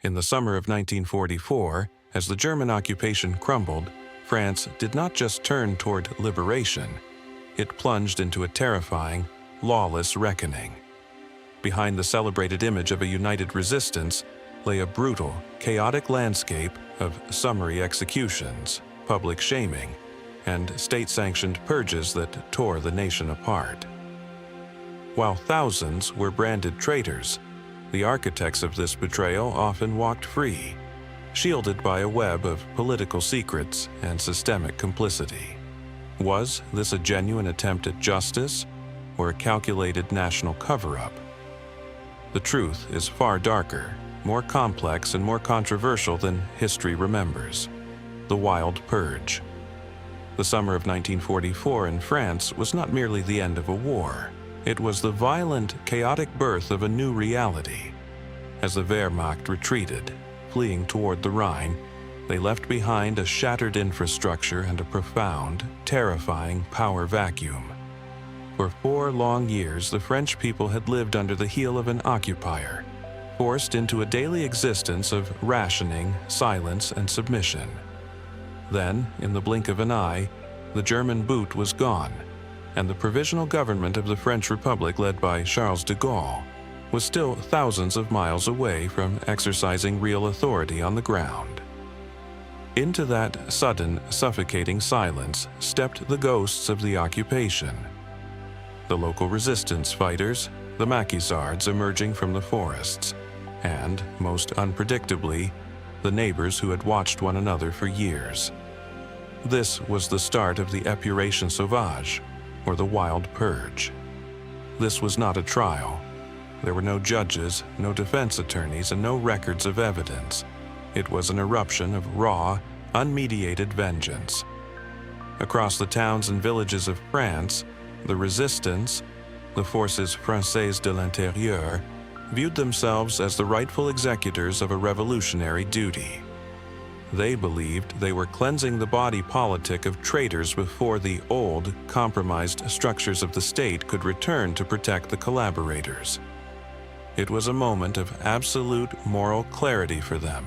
In the summer of 1944, as the German occupation crumbled, France did not just turn toward liberation, it plunged into a terrifying, lawless reckoning. Behind the celebrated image of a united resistance lay a brutal, chaotic landscape of summary executions, public shaming, and state-sanctioned purges that tore the nation apart. While thousands were branded traitors, the architects of this betrayal often walked free, shielded by a web of political secrets and systemic complicity. Was this a genuine attempt at justice or a calculated national cover-up? The truth is far darker, more complex, and more controversial than history remembers. The Wild Purge. The summer of 1944 in France was not merely the end of a war. It was the violent, chaotic birth of a new reality. As the Wehrmacht retreated, fleeing toward the Rhine, they left behind a shattered infrastructure and a profound, terrifying power vacuum. For 4 long years, the French people had lived under the heel of an occupier, forced into a daily existence of rationing, silence, and submission. Then, in the blink of an eye, the German boot was gone, and the provisional government of the French Republic led by Charles de Gaulle was still thousands of miles away from exercising real authority on the ground. Into that sudden, suffocating silence stepped the ghosts of the occupation. The local resistance fighters, the maquisards emerging from the forests, and, most unpredictably, the neighbors who had watched one another for years. This was the start of the épuration sauvage, or the Wild Purge. This was not a trial. There were no judges, no defense attorneys, and no records of evidence. It was an eruption of raw, unmediated vengeance. Across the towns and villages of France, the resistance, the Forces Françaises de l'Intérieur, viewed themselves as the rightful executors of a revolutionary duty. They believed they were cleansing the body politic of traitors before the old, compromised structures of the state could return to protect the collaborators. It was a moment of absolute moral clarity for them.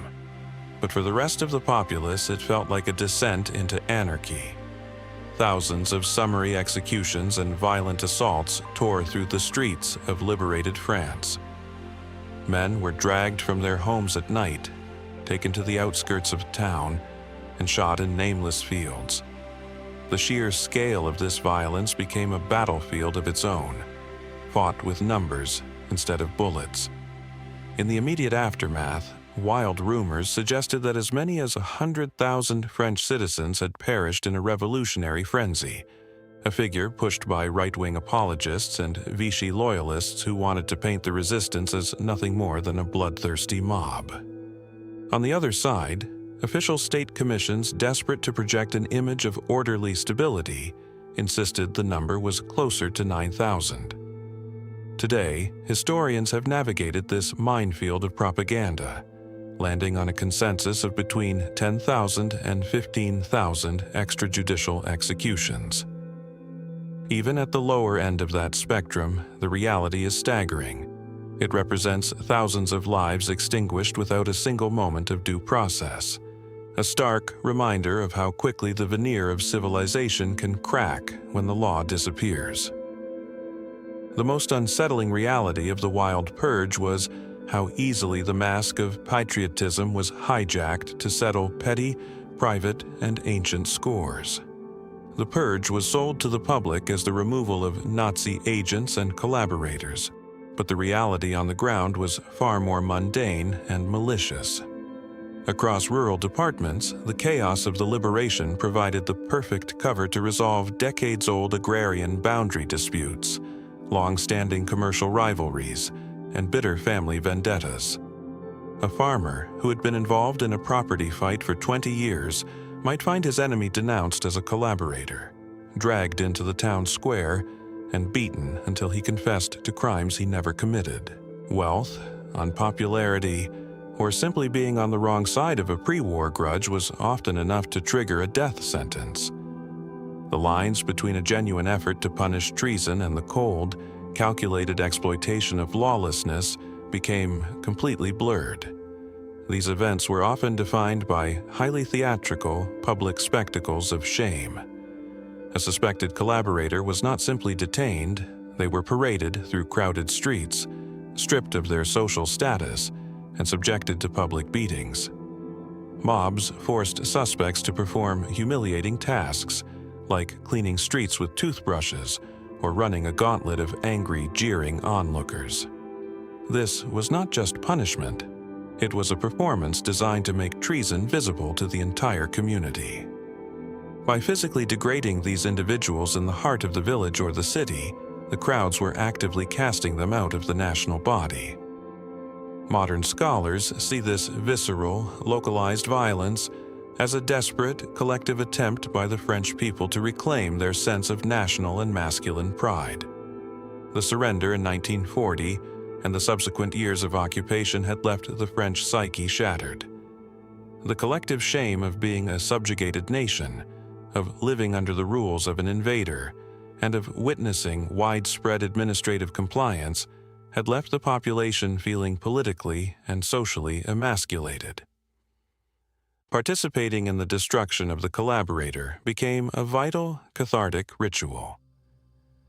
But for the rest of the populace, it felt like a descent into anarchy. Thousands of summary executions and violent assaults tore through the streets of liberated France. Men were dragged from their homes at night, taken to the outskirts of town, and shot in nameless fields. The sheer scale of this violence became a battlefield of its own, fought with numbers instead of bullets. In the immediate aftermath, wild rumors suggested that as many as 100,000 French citizens had perished in a revolutionary frenzy, a figure pushed by right-wing apologists and Vichy loyalists who wanted to paint the resistance as nothing more than a bloodthirsty mob. On the other side, official state commissions desperate to project an image of orderly stability insisted the number was closer to 9,000. Today, historians have navigated this minefield of propaganda, landing on a consensus of between 10,000 and 15,000 extrajudicial executions. Even at the lower end of that spectrum, the reality is staggering. It represents thousands of lives extinguished without a single moment of due process, a stark reminder of how quickly the veneer of civilization can crack when the law disappears. The most unsettling reality of the Wild Purge was how easily the mask of patriotism was hijacked to settle petty, private, and ancient scores. The purge was sold to the public as the removal of Nazi agents and collaborators, but the reality on the ground was far more mundane and malicious. Across rural departments, the chaos of the liberation provided the perfect cover to resolve decades-old agrarian boundary disputes, long-standing commercial rivalries, and bitter family vendettas. A farmer who had been involved in a property fight for 20 years might find his enemy denounced as a collaborator, dragged into the town square, and beaten until he confessed to crimes he never committed. Wealth, unpopularity, or simply being on the wrong side of a pre-war grudge was often enough to trigger a death sentence. The lines between a genuine effort to punish treason and the cold, calculated exploitation of lawlessness became completely blurred. These events were often defined by highly theatrical, public spectacles of shame. A suspected collaborator was not simply detained, they were paraded through crowded streets, stripped of their social status, and subjected to public beatings. Mobs forced suspects to perform humiliating tasks, like cleaning streets with toothbrushes or running a gauntlet of angry, jeering onlookers. This was not just punishment, it was a performance designed to make treason visible to the entire community. By physically degrading these individuals in the heart of the village or the city, the crowds were actively casting them out of the national body. Modern scholars see this visceral, localized violence as a desperate, collective attempt by the French people to reclaim their sense of national and masculine pride. The surrender in 1940 and the subsequent years of occupation had left the French psyche shattered. The collective shame of being a subjugated nation, of living under the rules of an invader, and of witnessing widespread administrative compliance had left the population feeling politically and socially emasculated. Participating in the destruction of the collaborator became a vital, cathartic ritual.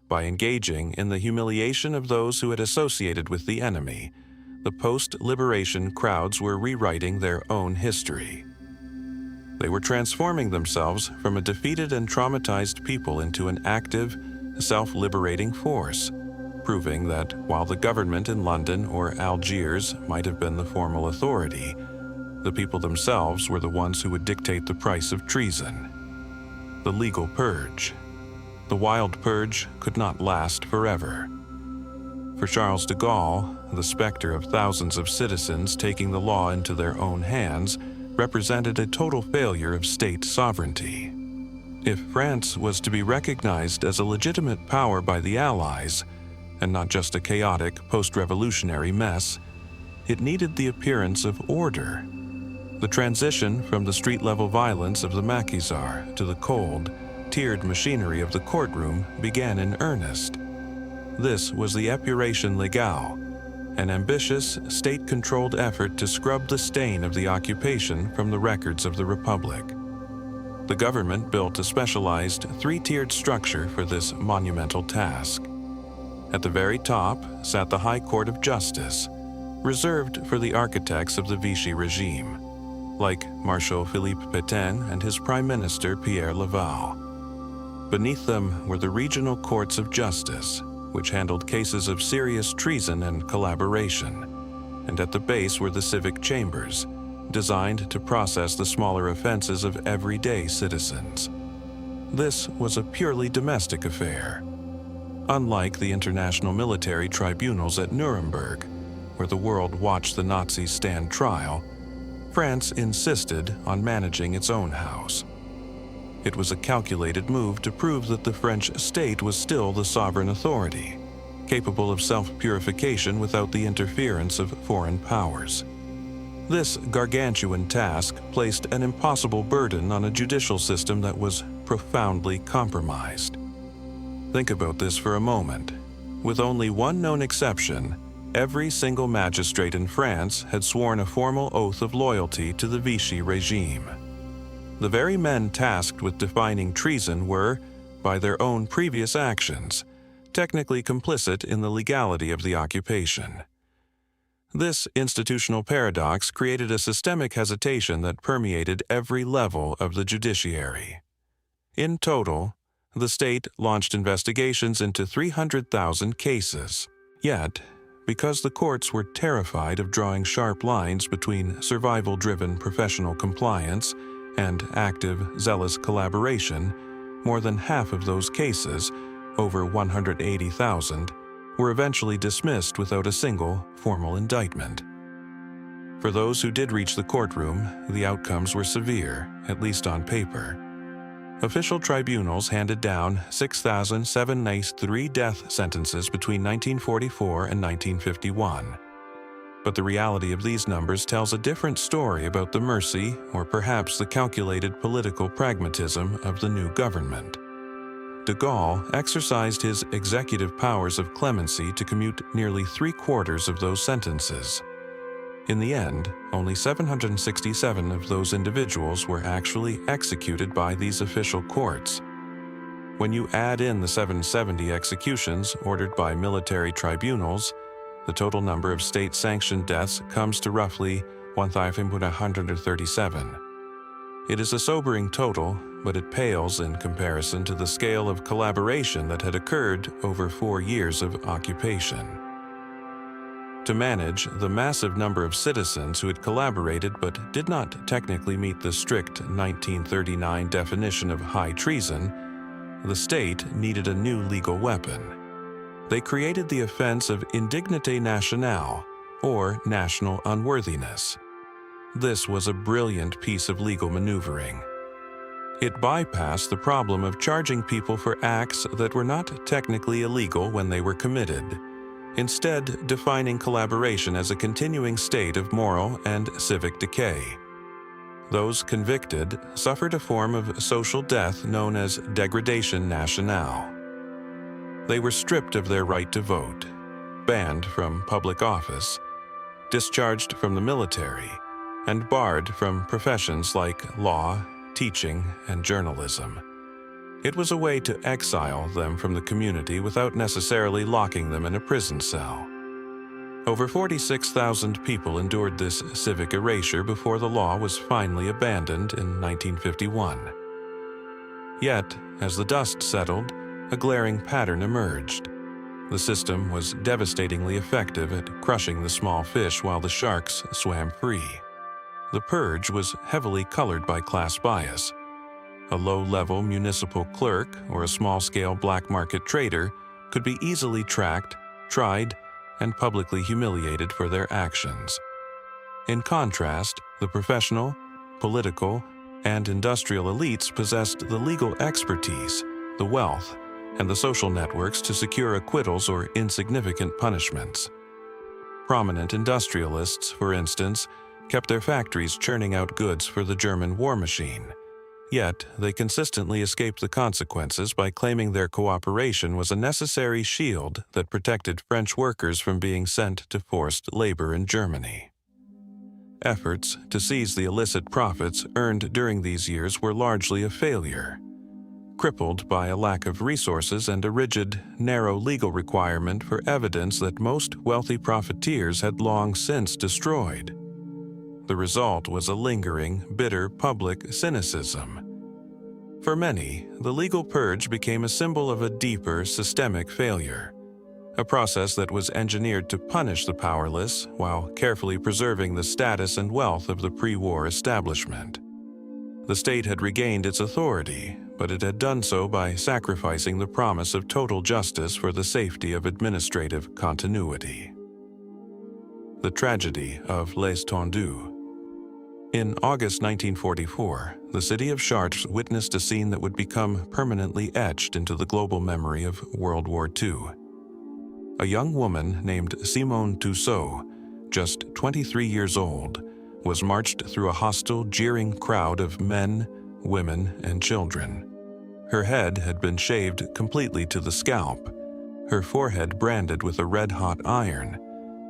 By engaging in the humiliation of those who had associated with the enemy, the post-liberation crowds were rewriting their own history. They were transforming themselves from a defeated and traumatized people into an active, self-liberating force, proving that while the government in London or Algiers might have been the formal authority, the people themselves were the ones who would dictate the price of treason. The legal purge. The wild purge could not last forever. For Charles de Gaulle, the specter of thousands of citizens taking the law into their own hands represented a total failure of state sovereignty. If France was to be recognized as a legitimate power by the Allies, and not just a chaotic post-revolutionary mess, it needed the appearance of order. The transition from the street-level violence of the maquisard to the cold, tiered machinery of the courtroom began in earnest. This was the épuration légale, an ambitious, state-controlled effort to scrub the stain of the occupation from the records of the Republic. The government built a specialized three-tiered structure for this monumental task. At the very top sat the High Court of Justice, reserved for the architects of the Vichy regime, like Marshal Philippe Pétain and his Prime Minister Pierre Laval. Beneath them were the regional courts of justice, which handled cases of serious treason and collaboration, and at the base were the civic chambers, designed to process the smaller offenses of everyday citizens. This was a purely domestic affair. Unlike the international military tribunals at Nuremberg, where the world watched the Nazis stand trial, France insisted on managing its own house. It was a calculated move to prove that the French state was still the sovereign authority, capable of self-purification without the interference of foreign powers. This gargantuan task placed an impossible burden on a judicial system that was profoundly compromised. Think about this for a moment. With only one known exception, every single magistrate in France had sworn a formal oath of loyalty to the Vichy regime. The very men tasked with defining treason were, by their own previous actions, technically complicit in the legality of the occupation. This institutional paradox created a systemic hesitation that permeated every level of the judiciary. In total, the state launched investigations into 300,000 cases. Yet, because the courts were terrified of drawing sharp lines between survival-driven professional compliance and active, zealous collaboration, more than half of those cases, over 180,000, were eventually dismissed without a single formal indictment. For those who did reach the courtroom, the outcomes were severe, at least on paper. Official tribunals handed down 6,793 death sentences between 1944 and 1951. But the reality of these numbers tells a different story about the mercy, or perhaps the calculated political pragmatism, of the new government. De Gaulle exercised his executive powers of clemency to commute nearly 3/4 of those sentences. In the end, only 767 of those individuals were actually executed by these official courts. When you add in the 770 executions ordered by military tribunals, the total number of state-sanctioned deaths comes to roughly 1,137. It is a sobering total, but it pales in comparison to the scale of collaboration that had occurred over 4 years of occupation. To manage the massive number of citizens who had collaborated but did not technically meet the strict 1939 definition of high treason, the state needed a new legal weapon. They created the offense of indignité nationale, or national unworthiness. This was a brilliant piece of legal maneuvering. It bypassed the problem of charging people for acts that were not technically illegal when they were committed, instead defining collaboration as a continuing state of moral and civic decay. Those convicted suffered a form of social death known as dégradation nationale. They were stripped of their right to vote, banned from public office, discharged from the military, and barred from professions like law, teaching, and journalism. It was a way to exile them from the community without necessarily locking them in a prison cell. Over 46,000 people endured this civic erasure before the law was finally abandoned in 1951. Yet, as the dust settled, a glaring pattern emerged. The system was devastatingly effective at crushing the small fish while the sharks swam free. The purge was heavily colored by class bias. A low-level municipal clerk or a small-scale black market trader could be easily tracked, tried, and publicly humiliated for their actions. In contrast, the professional, political, and industrial elites possessed the legal expertise, the wealth, and the social networks to secure acquittals or insignificant punishments. Prominent industrialists, for instance, kept their factories churning out goods for the German war machine. Yet, they consistently escaped the consequences by claiming their cooperation was a necessary shield that protected French workers from being sent to forced labor in Germany. Efforts to seize the illicit profits earned during these years were largely a failure. Crippled by a lack of resources and a rigid, narrow legal requirement for evidence that most wealthy profiteers had long since destroyed. The result was a lingering, bitter public cynicism. For many, the legal purge became a symbol of a deeper, systemic failure, a process that was engineered to punish the powerless while carefully preserving the status and wealth of the pre-war establishment. The state had regained its authority, but it had done so by sacrificing the promise of total justice for the safety of administrative continuity. The tragedy of Les Tendus. In August 1944, the city of Chartres witnessed a scene that would become permanently etched into the global memory of World War II. A young woman named Simone Tussaud, just 23 years old, was marched through a hostile, jeering crowd of men, women, and children. Her head had been shaved completely to the scalp, her forehead branded with a red-hot iron,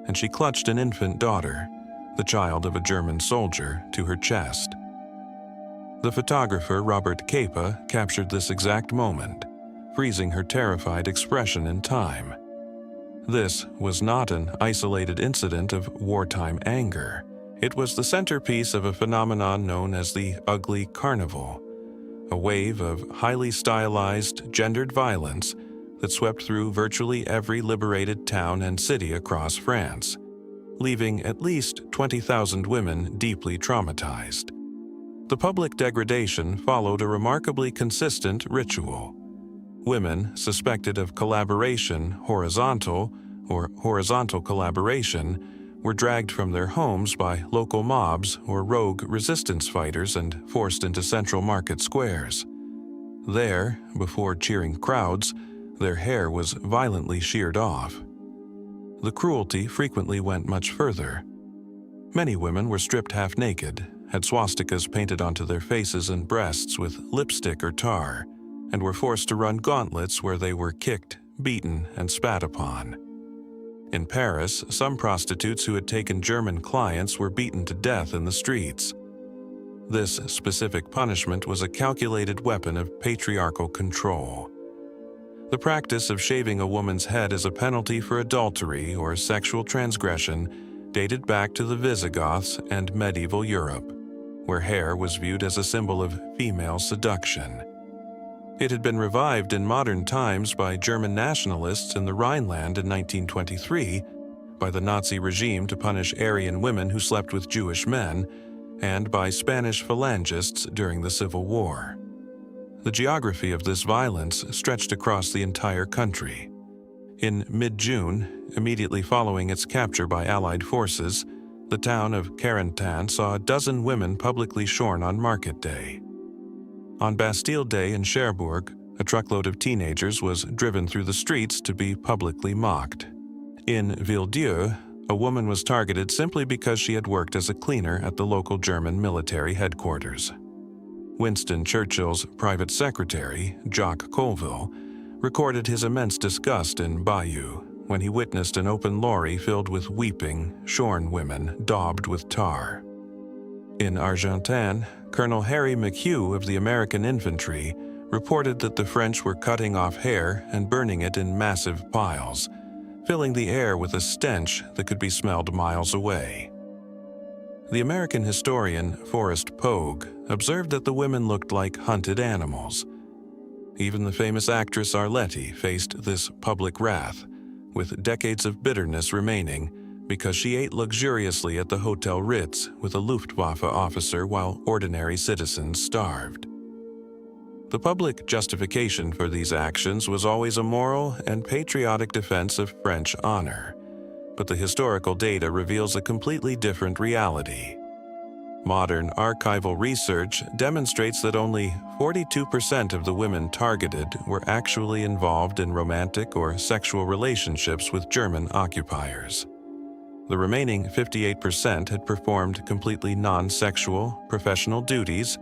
and she clutched an infant daughter, the child of a German soldier, to her chest. The photographer Robert Capa captured this exact moment, freezing her terrified expression in time. This was not an isolated incident of wartime anger. It was the centerpiece of a phenomenon known as the Ugly Carnival, a wave of highly stylized, gendered violence that swept through virtually every liberated town and city across France, leaving at least 20,000 women deeply traumatized. The public degradation followed a remarkably consistent ritual. Women suspected of collaboration horizontal or horizontal collaboration were dragged from their homes by local mobs or rogue resistance fighters and forced into central market squares. There, before cheering crowds, their hair was violently sheared off. The cruelty frequently went much further. Many women were stripped half-naked, had swastikas painted onto their faces and breasts with lipstick or tar, and were forced to run gauntlets where they were kicked, beaten, and spat upon. In Paris, some prostitutes who had taken German clients were beaten to death in the streets. This specific punishment was a calculated weapon of patriarchal control. The practice of shaving a woman's head as a penalty for adultery or sexual transgression dated back to the Visigoths and medieval Europe, where hair was viewed as a symbol of female seduction. It had been revived in modern times by German nationalists in the Rhineland in 1923, by the Nazi regime to punish Aryan women who slept with Jewish men, and by Spanish phalangists during the Civil War. The geography of this violence stretched across the entire country. In mid-June, immediately following its capture by Allied forces, the town of Carentan saw a dozen women publicly shorn on Market Day. On Bastille Day in Cherbourg, a truckload of teenagers was driven through the streets to be publicly mocked. In Villedieu, a woman was targeted simply because she had worked as a cleaner at the local German military headquarters. Winston Churchill's private secretary, Jacques Colville, recorded his immense disgust in Bayeux when he witnessed an open lorry filled with weeping, shorn women daubed with tar. In Argentan, Colonel Harry McHugh of the American Infantry reported that the French were cutting off hair and burning it in massive piles, filling the air with a stench that could be smelled miles away. The American historian Forrest Pogue observed that the women looked like hunted animals. Even the famous actress Arletty faced this public wrath, with decades of bitterness remaining because she ate luxuriously at the Hotel Ritz with a Luftwaffe officer while ordinary citizens starved. The public justification for these actions was always a moral and patriotic defense of French honor, but the historical data reveals a completely different reality. Modern archival research demonstrates that only 42% of the women targeted were actually involved in romantic or sexual relationships with German occupiers. The remaining 58% had performed completely non-sexual, professional duties,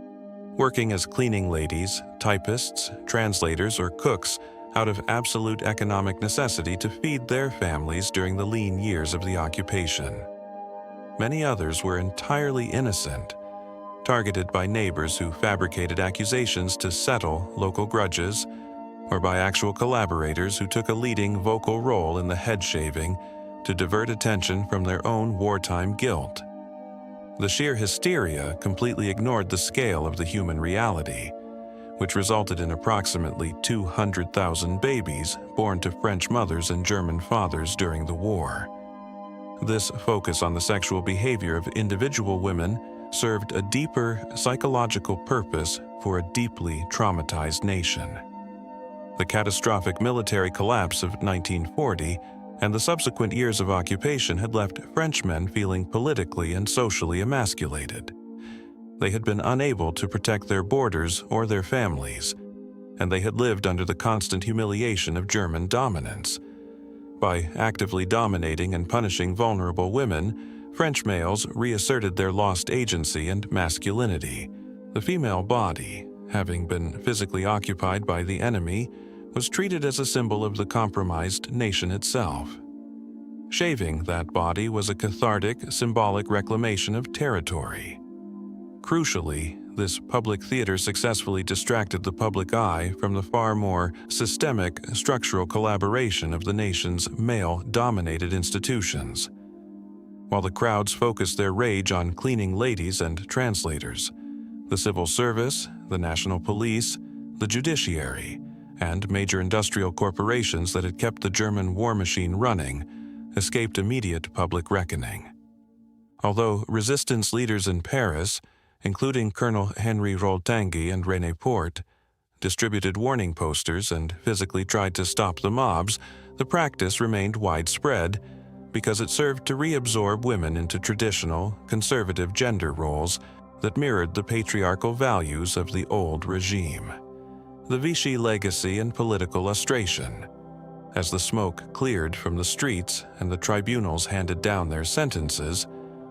working as cleaning ladies, typists, translators, or cooks out of absolute economic necessity to feed their families during the lean years of the occupation. Many others were entirely innocent, targeted by neighbors who fabricated accusations to settle local grudges, or by actual collaborators who took a leading vocal role in the head shaving to divert attention from their own wartime guilt. The sheer hysteria completely ignored the scale of the human reality, which resulted in approximately 200,000 babies born to French mothers and German fathers during the war. This focus on the sexual behavior of individual women served a deeper psychological purpose for a deeply traumatized nation. The catastrophic military collapse of 1940 and the subsequent years of occupation had left Frenchmen feeling politically and socially emasculated. They had been unable to protect their borders or their families, and they had lived under the constant humiliation of German dominance. By actively dominating and punishing vulnerable women, French males reasserted their lost agency and masculinity. The female body, having been physically occupied by the enemy, was treated as a symbol of the compromised nation itself. Shaving that body was a cathartic, symbolic reclamation of territory. Crucially, this public theater successfully distracted the public eye from the far more systemic structural collaboration of the nation's male-dominated institutions. While the crowds focused their rage on cleaning ladies and translators, the civil service, the national police, the judiciary, and major industrial corporations that had kept the German war machine running escaped immediate public reckoning. Although resistance leaders in Paris, including Colonel Henry Roltanguy and René Porte, distributed warning posters and physically tried to stop the mobs, the practice remained widespread because it served to reabsorb women into traditional, conservative gender roles that mirrored the patriarchal values of the old regime. The Vichy legacy and political lustration. As the smoke cleared from the streets and the tribunals handed down their sentences,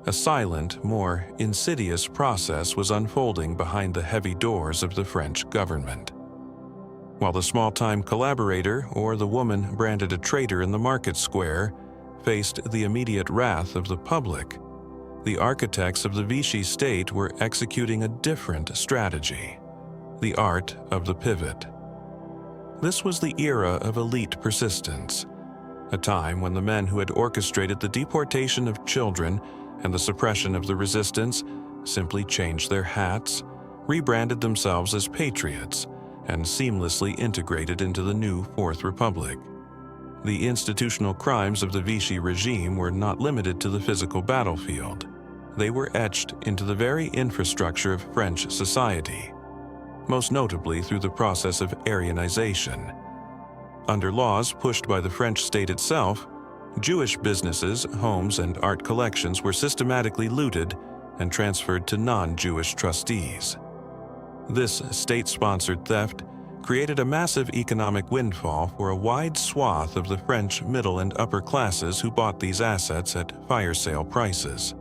a silent, more insidious process was unfolding behind the heavy doors of the French government. While the small-time collaborator or the woman branded a traitor in the market square faced the immediate wrath of the public, the architects of the Vichy state were executing a different strategy: the art of the pivot. This was the era of elite persistence, a time when the men who had orchestrated the deportation of children and the suppression of the resistance simply changed their hats, rebranded themselves as patriots, and seamlessly integrated into the new Fourth Republic. The institutional crimes of the Vichy regime were not limited to the physical battlefield. They were etched into the very infrastructure of French society, most notably through the process of Aryanization. Under laws pushed by the French state itself, Jewish businesses, homes, and art collections were systematically looted and transferred to non-Jewish trustees. This state-sponsored theft created a massive economic windfall for a wide swath of the French middle and upper classes who bought these assets at fire sale prices.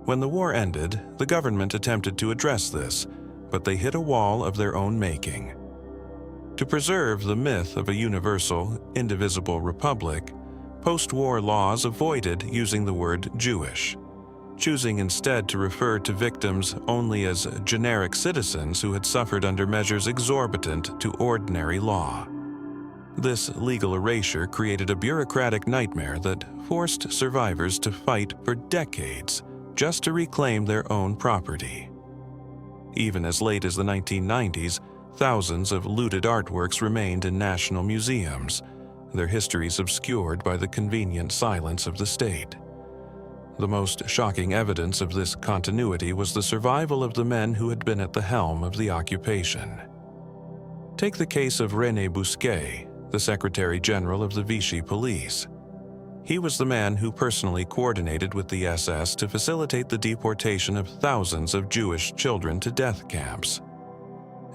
When the war ended, the government attempted to address this, but they hit a wall of their own making. To preserve the myth of a universal, indivisible republic, post-war laws avoided using the word Jewish, choosing instead to refer to victims only as generic citizens who had suffered under measures exorbitant to ordinary law. This legal erasure created a bureaucratic nightmare that forced survivors to fight for decades just to reclaim their own property. Even as late as the 1990s, thousands of looted artworks remained in national museums, their histories obscured by the convenient silence of the state. The most shocking evidence of this continuity was the survival of the men who had been at the helm of the occupation. Take the case of René Bousquet, the Secretary General of the Vichy Police. He was the man who personally coordinated with the SS to facilitate the deportation of thousands of Jewish children to death camps.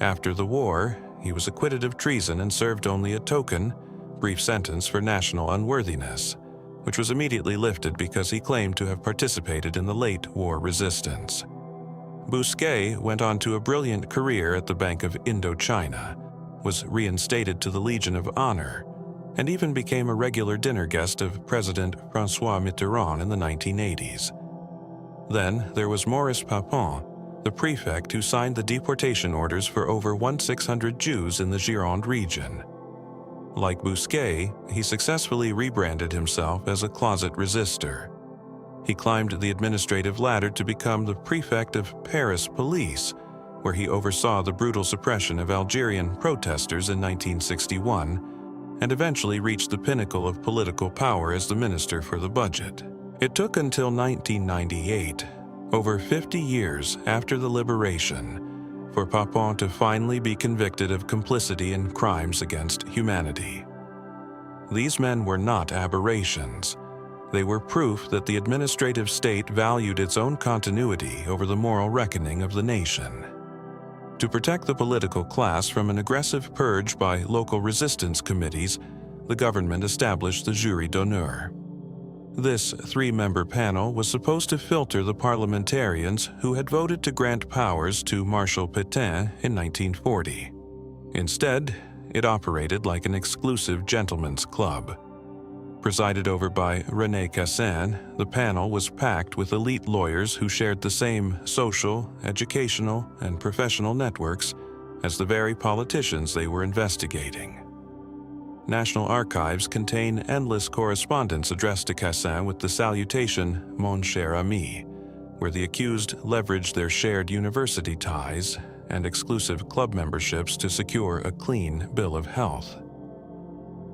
After the war, he was acquitted of treason and served only a token, brief sentence for national unworthiness, which was immediately lifted because he claimed to have participated in the late war resistance. Bousquet went on to a brilliant career at the Bank of Indochina, was reinstated to the Legion of Honor, and even became a regular dinner guest of President François Mitterrand in the 1980s. Then there was Maurice Papon, the prefect who signed the deportation orders for over 1,600 Jews in the Gironde region. Like Bousquet, he successfully rebranded himself as a closet resistor. He climbed the administrative ladder to become the prefect of Paris Police, where he oversaw the brutal suppression of Algerian protesters in 1961, and eventually reached the pinnacle of political power as the Minister for the Budget. It took until 1998, over 50 years after the liberation, for Papon to finally be convicted of complicity in crimes against humanity. These men were not aberrations. They were proof that the administrative state valued its own continuity over the moral reckoning of the nation. To protect the political class from an aggressive purge by local resistance committees, the government established the Jury d'honneur. This three-member panel was supposed to filter the parliamentarians who had voted to grant powers to Marshal Pétain in 1940. Instead, it operated like an exclusive gentlemen's club. Presided over by René Cassin, the panel was packed with elite lawyers who shared the same social, educational, and professional networks as the very politicians they were investigating. National archives contain endless correspondence addressed to Cassin with the salutation, "Mon cher ami," where the accused leveraged their shared university ties and exclusive club memberships to secure a clean bill of health.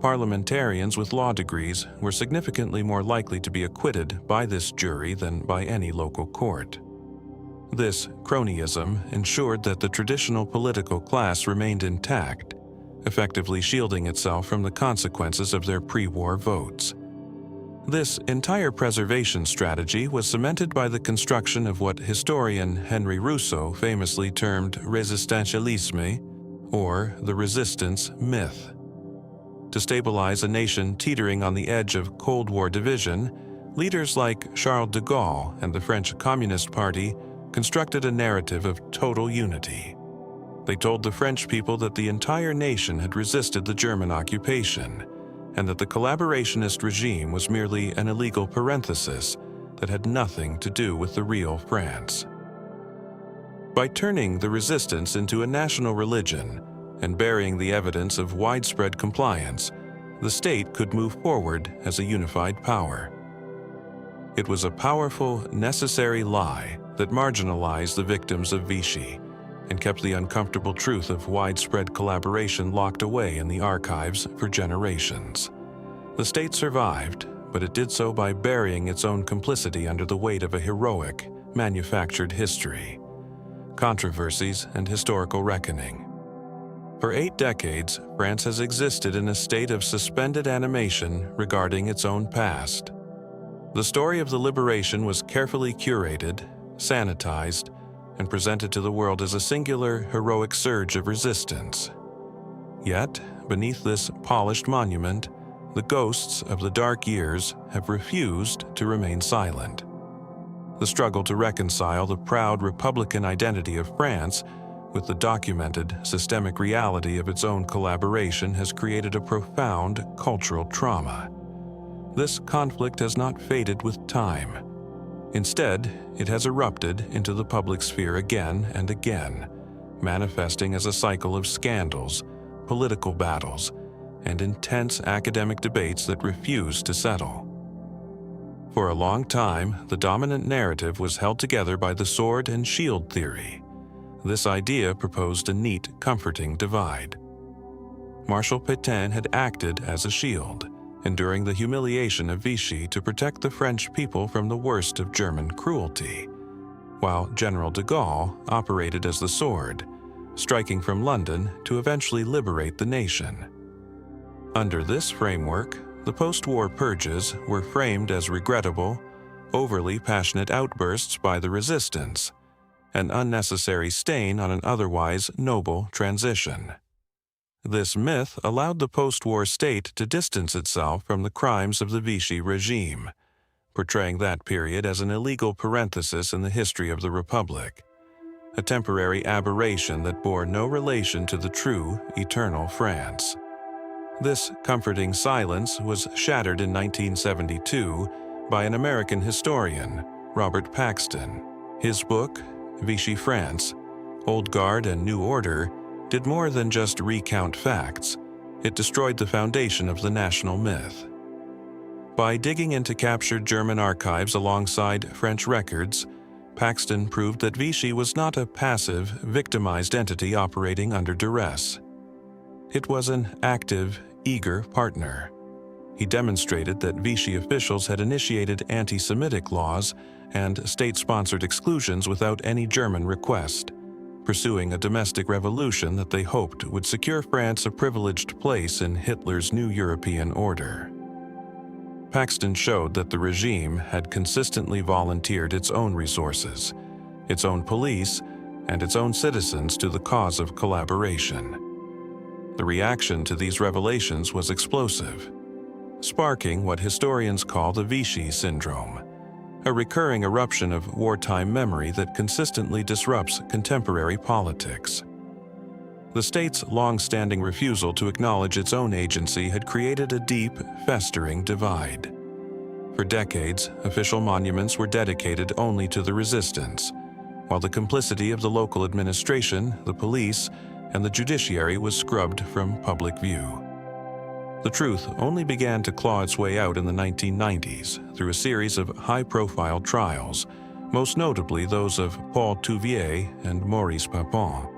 Parliamentarians with law degrees were significantly more likely to be acquitted by this jury than by any local court. This cronyism ensured that the traditional political class remained intact, effectively shielding itself from the consequences of their pre-war votes. This entire preservation strategy was cemented by the construction of what historian Henry Rousseau famously termed résistentialisme, or the resistance myth. To stabilize a nation teetering on the edge of Cold War division, leaders like Charles de Gaulle and the French Communist Party constructed a narrative of total unity. They told the French people that the entire nation had resisted the German occupation, and that the collaborationist regime was merely an illegal parenthesis that had nothing to do with the real France. By turning the resistance into a national religion and burying the evidence of widespread compliance, the state could move forward as a unified power. It was a powerful, necessary lie that marginalized the victims of Vichy and kept the uncomfortable truth of widespread collaboration locked away in the archives for generations. The state survived, but it did so by burying its own complicity under the weight of a heroic, manufactured history, controversies, and historical reckoning. For 8 decades, France has existed in a state of suspended animation regarding its own past. The story of the liberation was carefully curated, sanitized, and presented to the world as a singular, heroic surge of resistance. Yet, beneath this polished monument, the ghosts of the dark years have refused to remain silent. The struggle to reconcile the proud republican identity of France with the documented, systemic reality of its own collaboration has created a profound cultural trauma. This conflict has not faded with time. Instead, it has erupted into the public sphere again and again, manifesting as a cycle of scandals, political battles, and intense academic debates that refuse to settle. For a long time, the dominant narrative was held together by the sword and shield theory. This idea proposed a neat, comforting divide. Marshal Pétain had acted as a shield, enduring the humiliation of Vichy to protect the French people from the worst of German cruelty, while General de Gaulle operated as the sword, striking from London to eventually liberate the nation. Under this framework, the post-war purges were framed as regrettable, overly passionate outbursts by the resistance, an unnecessary stain on an otherwise noble transition. This myth allowed the post-war state to distance itself from the crimes of the Vichy regime, portraying that period as an illegal parenthesis in the history of the Republic, a temporary aberration that bore no relation to the true, eternal France. This comforting silence was shattered in 1972 by an American historian, Robert Paxton. His book, Vichy France, Old Guard and New Order, did more than just recount facts. It destroyed the foundation of the national myth. By digging into captured German archives alongside French records, Paxton proved that Vichy was not a passive, victimized entity operating under duress. It was an active, eager partner. He demonstrated that Vichy officials had initiated anti-Semitic laws and state-sponsored exclusions without any German request, pursuing a domestic revolution that they hoped would secure France a privileged place in Hitler's new European order. Paxton showed that the regime had consistently volunteered its own resources, its own police, and its own citizens to the cause of collaboration. The reaction to these revelations was explosive, sparking what historians call the Vichy syndrome, a recurring eruption of wartime memory that consistently disrupts contemporary politics. The state's long-standing refusal to acknowledge its own agency had created a deep, festering divide. For decades, official monuments were dedicated only to the resistance, while the complicity of the local administration, the police, and the judiciary was scrubbed from public view. The truth only began to claw its way out in the 1990s through a series of high-profile trials, most notably those of Paul Touvier and Maurice Papon.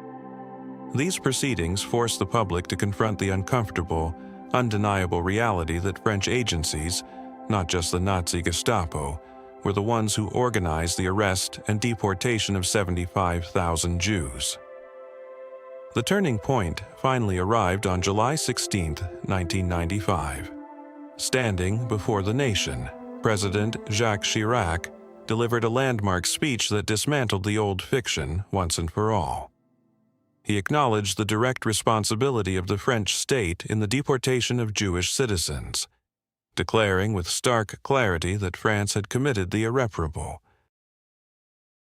These proceedings forced the public to confront the uncomfortable, undeniable reality that French agencies, not just the Nazi Gestapo, were the ones who organized the arrest and deportation of 75,000 Jews. The turning point finally arrived on July 16, 1995. Standing before the nation, President Jacques Chirac delivered a landmark speech that dismantled the old fiction once and for all. He acknowledged the direct responsibility of the French state in the deportation of Jewish citizens, declaring with stark clarity that France had committed the irreparable,